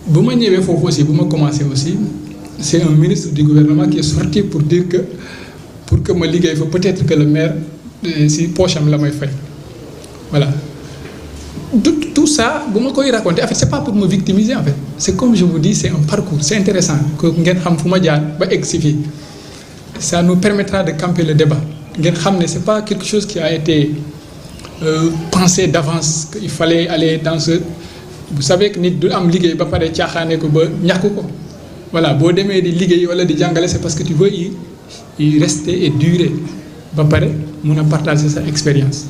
bu ma ñëwee foofu aussi bu ma commencé aussi c'est un ministre du gouvernement qui est sorti pour dire que pour que ma liggéey fa peut-être que le maire si poche am la may fay voilà tout ça bu ma koy raconter en fait c'est pas pour me victimiser en fait c'est comme je vous dis c'est un parcours c'est intéressant que ngeen xam fu ma jaar ba egg si fii ça nous permettra de camper le débat ngeen xam ne c'est pas quelque chose qui a été pensé d'avance qu'il fallait aller dans ce vous savez que nit du am liggéey ba pare caaxaane ko ba ñàkk ko voilà boo demee di liggéey wala di jàngale c'est parce que tu veux y rester et durer ba pare mun a partager sa expérience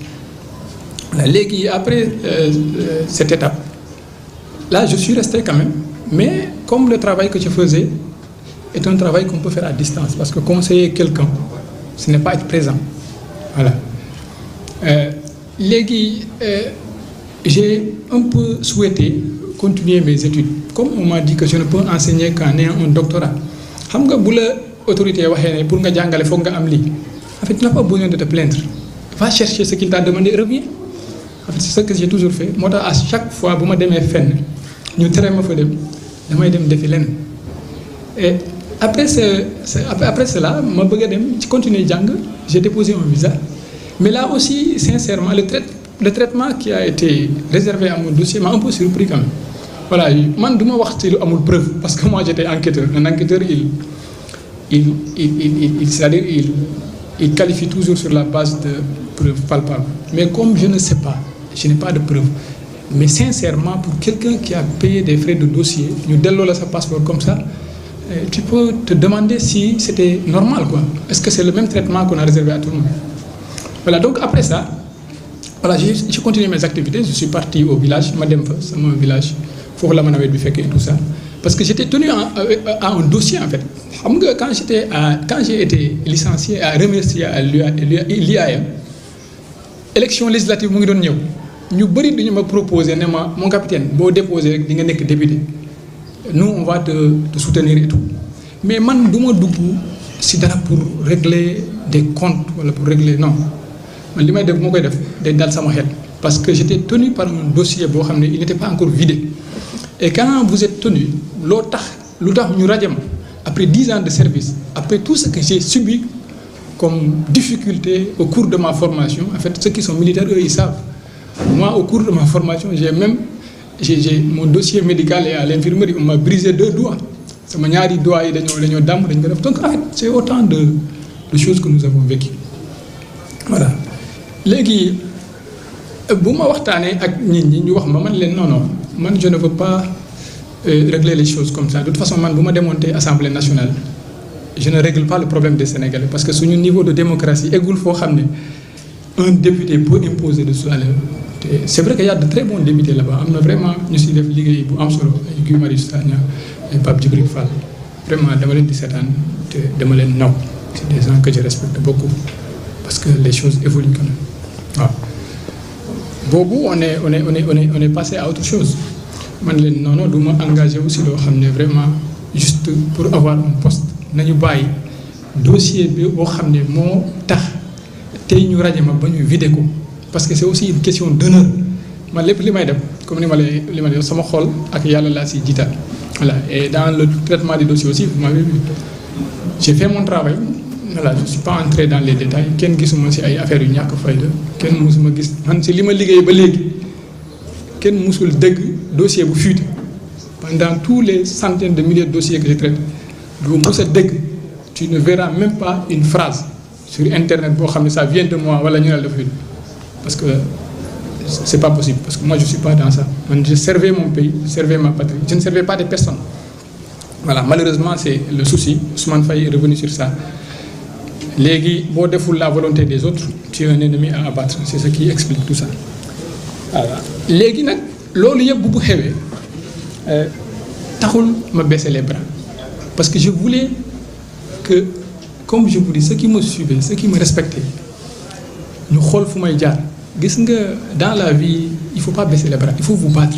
voilà léegi après cette étape là je suis resté quand même mais comme le travail que je faisais est un travail qu'on peut faire à distance parce que conseiller quelqu'un ce n'est pas être présent voilà léegi j'ai un peu souhaité continuer mes études comme on m'a dit que je ne peux enseigner qu'en ayant un doctorat xam nga bu la autorité waxee ne pour nga jàngale foog nga am lii en fait tu n'as pas besoin de te plaindre va chercher ce qu'il t'a demandé reviens en fait c'est ce que j'ai toujours fait moo tax à chaque fois bu ma demee fenn ñu tere ma fa dem damay dem defi lenn et après cela ma bëgg a dem ci continuer jàng j'ai déposé un visa mais là aussi sincèrement le traitement qui a été réservé à mon dossier m'a un peu surpris quand même voilà man du ma wax ci lu amul preuve parce que moi j'étais enquêteur un enquêteur c'est-à-dire il qualifie toujours sur la base de preuves palpables mais comme je ne sais pas je n'ai pas de preuve mais sincèrement pour quelqu'un qui a payé des frais de dossier ñu delloo la sa passeport comme ça tu peux te demander si c'était normal quoi est-ce que c'est le même traitement qu'on a réservé à tout le monde voilà donc après ça voilà j'ai continué mes activités je suis parti au village ma dem fa sama village foofu la ma nawet bi fekkee et tout ça parce que j'étais tenu à un dossier en fait xam nga quand j'ai été licencié à remercier à l'IAM élection législative mu ngi doon ñëw ñu bëri dañu ma proposer ne ma mon capitaine boo déposé rek di nga nekk député nous on va te soutenir et tout mais man du ma dugg si dara pour régler des comptes wala pour régler non man li may def moo koy def day dal sama xel parce que j'étais tenu par un dossier boo xam ne il n'était pas encore vidé et quand vous êtes tenu lu tax ñu rajo ma après 10 ans de service après tout ce que j'ai subi comme difficulté au cours de ma formation en fait ceux qui sont militaires eux ils savent moi au cours de ma formation j'ai mon dossier médical et à l'infirmerie on m'a brisé 2 doigts sama ñaari doigts yi dañoo damm dañ ko def donc en fait c'est autant de choses que nous avons vécues voilà léegi bu ma waxtaanee ak nit ñi ñu wax ma man leen non man je ne veux pas régler les choses comme ça de toute façon man bu ma démonter Assemblée nationale je ne règle pas le problème des Sénégalais parce que suñu niveau de démocratie eggul foo xam ne un député peut imposer de soi c'est vrai qu'il y a de très bons députés là-bas am na vraiment ñu si def liggéey bu am solo ay Guy Marius Sagna ay Pape Djibril Fall vraiment dama leen di seetaan te dama leen naw c'est des gens que je respecte beaucoup parce que les choses évoluent quand même waaw boobu on est passé à autre chose man leen non du ma engagé aussi loo xam ne vraiment juste pour avoir un poste nañu bàyyi dossier bi boo xam ne moo tax tey ñu rajo ma ba ñu vidé ko parce que c'est aussi une question d'honneur man lépp li may def comme li ma lay sama xol ak yàlla laa si jiital voilà et dans le traitement des dossiers aussi vous m'avez vu j'ai fait mon travail voilà je suis pas entré dans les détails kenn gisuma si ay affaires yu ñàkk fayda kenn musuma gis man si li ma liggéey ba léegi kenn musul dëgg dossier bu fuité pendant tous les centaines de milliers de dossiers que je traite doo mus a dëgg tu ne verras même pas une phrase sur internet boo xam ne ça vient de moi wala ñu ne la dafa fuité parce que c'est pas possible parce que moi je suis pas dans ça man je servais mon pays je servais ma patrie je ne servais pas des personnes voilà malheureusement c'est le souci Ousmane Faye est revenu sur ça léegi boo deful la volonté des autres tu es un ennemi à abattre c'est ce qui explique tout ça voilà léegi nag loolu yëpp bu xewee taxul ma baisser les bras parce que je voulais que comme je vous dis ceux qui me suivaient ceux qui me respectaient ñu xool fu may jaar gis nga dans la vie il faut pas baisser les bras il faut vous battre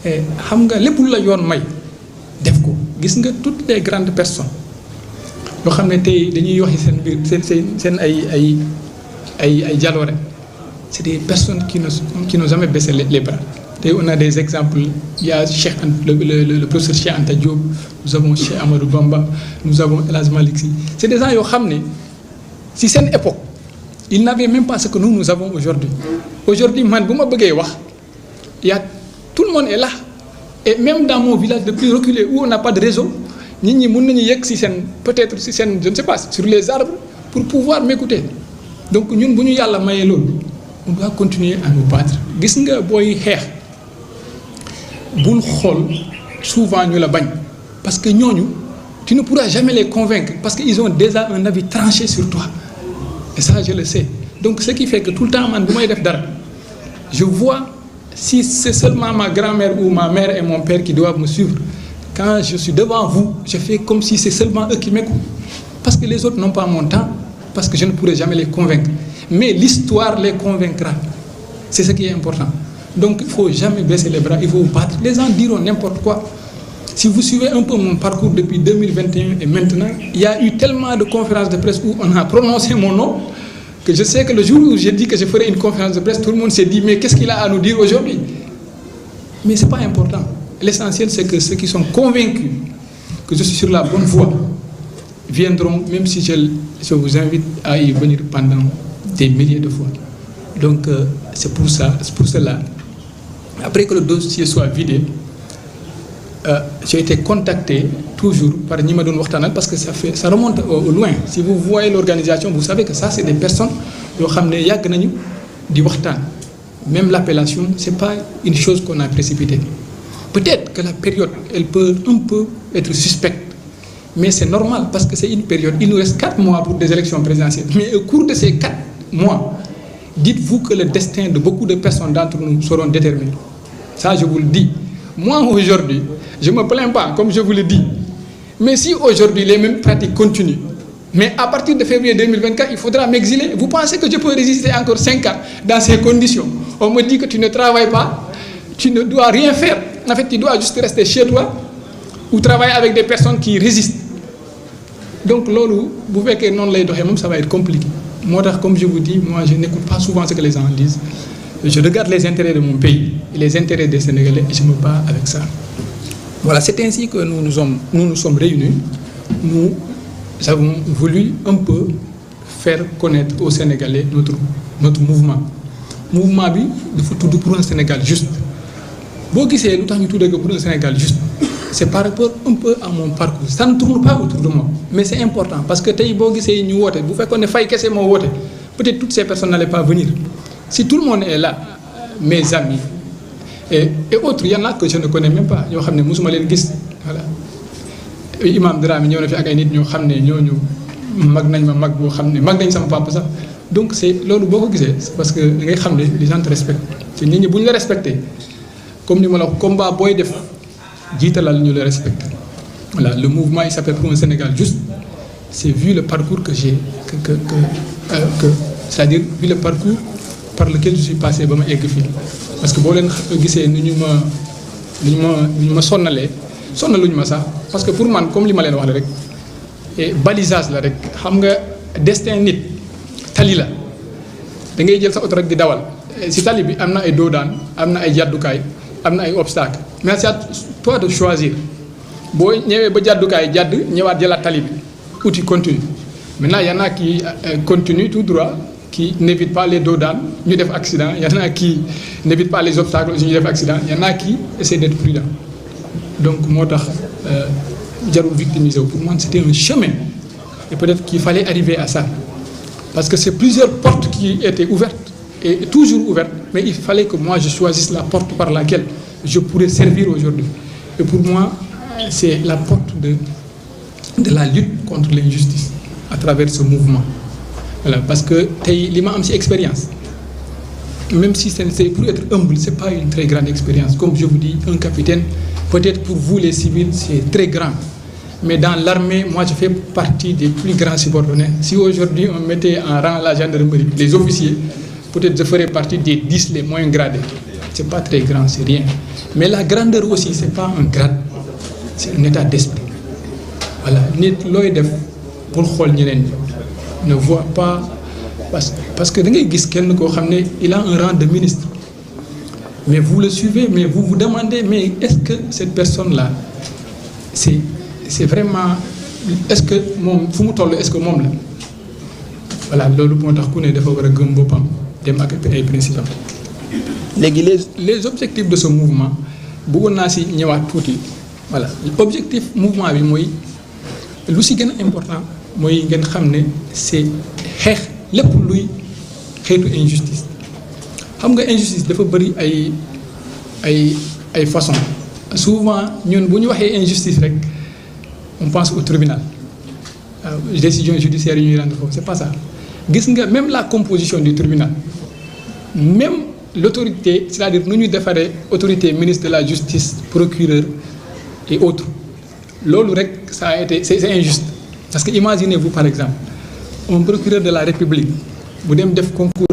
xam nga lépp lu la yoon may def ko gis nga toutes les grandes personnes yoo xam ne tey dañuy waxi seen biir seen ay jaloore c'est des personnes qui n'ont jamais baissé les bras On a des exemples. Il y a le professeur Cheikh Anta Diop, nous avons Cheikh Amadou Bamba, nous avons El Hadj Malick Sy. C'est des gens qui ont si c'est une époque, ils n'avaient même pas ce que nous avons aujourd'hui. Aujourd'hui, il y a, tout le monde est là. Et même dans mon village le plus reculé, où on n'a pas de réseau, peut-être si je ne sais pas, sur les arbres, pour pouvoir m'écouter. Donc, nous, on doit continuer à nous battre. Souvent, nous la bagnons. Parce que nous, tu ne pourras jamais les convaincre, parce qu'ils ont déjà un avis tranché sur toi. Et ça, je le sais. Donc, ce qui fait que tout le temps, je vois si c'est seulement ma grand-mère ou ma mère et mon père qui doivent me suivre. Quand je suis devant vous, je fais comme si c'est seulement eux qui m'écoutent. Parce que les autres n'ont pas mon temps, parce que je ne pourrai jamais les convaincre. Mais l'histoire les convaincra. C'est ce qui est important. Donc, il ne faut jamais baisser les bras, il faut battre. Les gens diront n'importe quoi. Si vous suivez un peu mon parcours depuis 2021 et maintenant, il y a eu tellement de conférences de presse où on a prononcé mon nom, que je sais que le jour où j'ai dit que je ferais une conférence de presse, tout le monde s'est dit, mais qu'est-ce qu'il a à nous dire aujourd'hui? Mais ce n'est pas important. L'essentiel, c'est que ceux qui sont convaincus que je suis sur la bonne voie viendront, même si je vous invite à y venir pendant des milliers de fois. Donc, c'est pour cela. Après que le dossier soit vidé, j'ai été contacté toujours par Nima Don Wartanal parce que ça remonte au loin. Si vous voyez l'organisation, vous savez que ça, c'est des personnes qui ont di waxtaan. Même l'appellation, ce n'est pas une chose qu'on a précipitée. Peut-être que la période, elle peut un peu être suspecte, mais c'est normal parce que c'est une période. Il nous reste 4 mois pour des élections présidentielles. Mais au cours de ces 4 mois, dites-vous que le destin de beaucoup de personnes d'entre nous seront déterminés. Ça, je vous le dis. Moi, aujourd'hui, je ne me plains pas, comme je vous le dis. Mais si aujourd'hui, les mêmes pratiques continuent, mais à partir de février 2024, il faudra m'exiler. Vous pensez que je peux résister encore 5 ans dans ces conditions? On me dit que tu ne travailles pas, tu ne dois rien faire. En fait, tu dois juste rester chez toi ou travailler avec des personnes qui résistent. Donc, vous voyez que non, ça va être compliqué. Moi, comme je vous dis, moi, je n'écoute pas souvent ce que les gens disent. Je regarde les intérêts de mon pays et les intérêts des Sénégalais et je me bats avec ça. Voilà, c'est ainsi que nous nous sommes réunis. Nous avons voulu un peu faire connaître aux Sénégalais notre mouvement. Mouvement, il faut tout pour un Sénégal juste. Si nous avons tout pour un Sénégal juste, c'est par rapport un peu à mon parcours. Ça ne tourne pas autour de moi, mais c'est important parce que vous faites qu'on est failli casser mon vote. Peut-être toutes ces personnes n'allaient pas venir. Si tout le monde est là, mes amis et autres, il y en a que je ne connais même pas. Voilà. Imam Dramé ñëw na fi ak ay nit ñoo xam ne ñooñu mag nañ ma mag boo xam ne mag nañ sama papa sax donc c'est loolu boo ko gisee c'est parce que da ngay xam ne les gens te respectent te nit ñi bu ñu la respecté comme ni ma la wax combat booy def jiitalal ñu la respecté. Voilà, le mouvement il s'appelle Pour un Sénégal juste. C'est vu le parcours que j'ai c'est-à-dire vu le parcours par lequel je suis passé ba ma egg fii parce que boo leen gisee ni ñu ma sonnalee sonnaluñu ma sax parce que pour man comme li ma leen wax la rek balisage la rek xam nga destin nit tali la da ngay jël sa oto rek di dawal si tali bi am na ay doodaan am na ay jàddukaay am na ay obstacle mais c'est à toi de choisir boo ñëwee ba jàddukaay jàdd ñëwaat jëlaat tali bi outil continue. Maintenant il y en a qui continuent tout droit, qui n'évitent pas les doodaan ñu def accident, il y en a qui n'évitent pas les obstacles ñu def accident, il y en a qui essaient d'être prudents. Donc moi jarul victimiser. Pour moi c'était un chemin et peut-être qu'il fallait arriver à ça parce que c'est plusieurs portes qui étaient ouvertes et toujours ouvertes, mais il fallait que moi je choisisse la porte par laquelle je pourrais servir aujourd'hui. Et pour moi c'est la porte de la lutte contre l'injustice à travers ce mouvement. Voilà, parce que li ma am ci expérience, même si c'est pour être humble, c'est pas une très grande expérience. Comme je vous dis, un capitaine, peut-être pour vous les civils, c'est très grand. Mais dans l'armée, moi je fais partie des plus grands subordonnés. Si aujourd'hui on mettait en rang la gendarmerie, les officiers, peut-être je ferais partie des 10 les moins gradés. C'est pas très grand, c'est rien. Mais la grandeur aussi, c'est pas un grade, c'est un état d'esprit. Voilà, nit looy def pour xool ñeneen ne voit pas parce que da ngay gis kenn koo xam ne il a un rang de ministre mais vous le suivez, mais vous vous demandez, mais est-ce que cette personne-là, c'est vraiment, est-ce que moom fu mu toll est-ce que moom la voilà loolu moo tax ku ne dafa war a gëm boppam dem ak ay principes am. léegi les objectifs de ce mouvement bëggoon naa si ñëwaat tuuti voilà objectif mouvement bi mooy lu si gën a important mooy ngeen xam ne c'est xeex lépp luy xeetu injustice. xam nga injustice dafa bëri ay façon souvent ñun bu ñu waxee injustice rek on pense au tribunal décision judiciaire yi ñuy rendre foofu c'est pas ça. gis nga même la composition du tribunal même l'autorité c'est-à-dire nu ñu defaree autorité ministre de la justice procureur et autres loolu rek ça a été c'est injuste parce que imaginez-vous par exemple un procureur de la République bu dem def concours